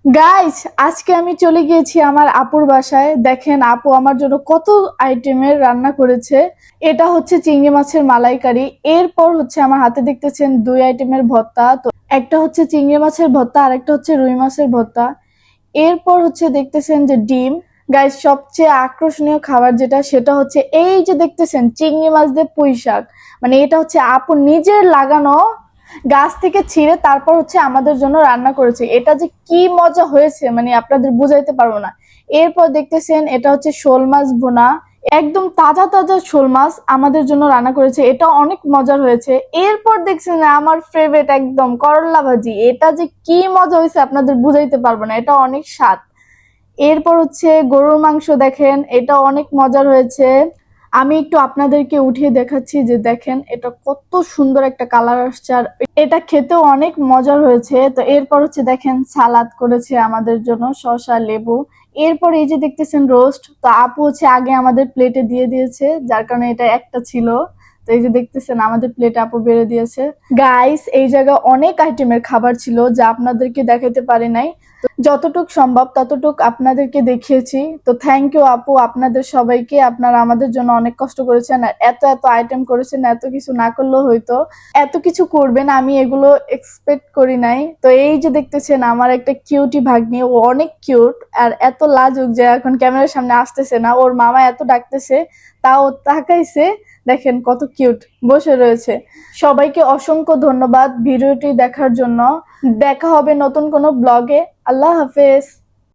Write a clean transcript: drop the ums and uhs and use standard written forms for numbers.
Guys, আজকে আমি চলে গিয়েছি আমার আপুর বাসায়। দেখেন আপু আমার জন্য কত আইটেমের রান্না করেছে। এটা হচ্ছে চিংড়ি মাছের মালাইকারি। এরপর হচ্ছে আমার হাতে দেখতেছেন দুই আইটেমের ভর্তা। তো একটা হচ্ছে চিংড়ি মাছের ভর্তা আর একটা হচ্ছে রুই মাছের ভর্তা। এরপর হচ্ছে দেখতেছেন যে ডিম। গাইস, সবচেয়ে আকর্ষণীয় খাবার যেটা সেটা হচ্ছে এই যে দেখতেছেন চিংড়ি মাছ দিয়ে পুঁই শাক। মানে এটা হচ্ছে আপু নিজের লাগানো, গাছ থেকে ছিঁড়ে তারপর হচ্ছে আমাদের জন্য রান্না করেছে। এটা যে কি মজা হয়েছে মানে আপনাদের বুঝাইতে পারবো না। এরপর দেখতেছেন এটা হচ্ছে শোল মাছ ভুনা। একদম তাজা তাজা শোল মাছ আমাদের জন্য রান্না করেছে, এটা অনেক মজার হয়েছে। এরপর দেখছেন আমার ফেভারিট একদম করল্লা ভাজি। এটা যে কি মজা হয়েছে আপনাদের বুঝাইতে পারবো না, এটা অনেক স্বাদ। এরপর হচ্ছে গরুর মাংস, দেখেন এটা অনেক মজার হয়েছে। আমি একটু আপনাদেরকে উঠিয়ে দেখাচ্ছি যে দেখেন এটা কত সুন্দর একটা কালার আসছে, আর এটা খেতেও অনেক মজার হয়েছে। তো এরপর হচ্ছে দেখেন সালাদ করেছে আমাদের জন্য, শসা লেবু। এরপর এই যে দেখতেছেন রোস্ট, তো আপু হচ্ছে আগে আমাদের প্লেটে দিয়ে দিয়েছে, যার কারণে এটা একটা ছিল। তো এই যে দেখতেছেন আমাদের প্লেটে আপু বেড়ে দিয়েছে। গাইস, এই জায়গায় অনেক আইটেমের খাবার ছিল যা আপনাদেরকে দেখাতে পারি নাই। যতটুক সম্ভব ততটুক আপনাদেরকে দেখিয়েছি। তো থ্যাংক ইউ আপু, আপনাদের সবাইকে। আপনারা আমাদের জন্য অনেক কষ্ট করেছেন আর এত এত আইটেম করেছেন, এত কিছু না করলেও হয়তো। এত কিছু করবেন আমি এগুলো এক্সপেক্ট করি নাই। তো এই যে দেখতেছেন আমার একটা কিউটি ভাগ্নি, ও অনেক কিউট আর এত লাজুক যে এখন ক্যামেরার সামনে আসতেছে না। ওর মামা এত ডাকতেছে তাও ও তাকাইছে। দেখেন কত কিউট বসে রয়েছে। সবাইকে অসংখ্য ধন্যবাদ ভিডিওটি দেখার জন্য। দেখা হবে নতুন কোনো ব্লগে। আল্লাহ হাফেজ।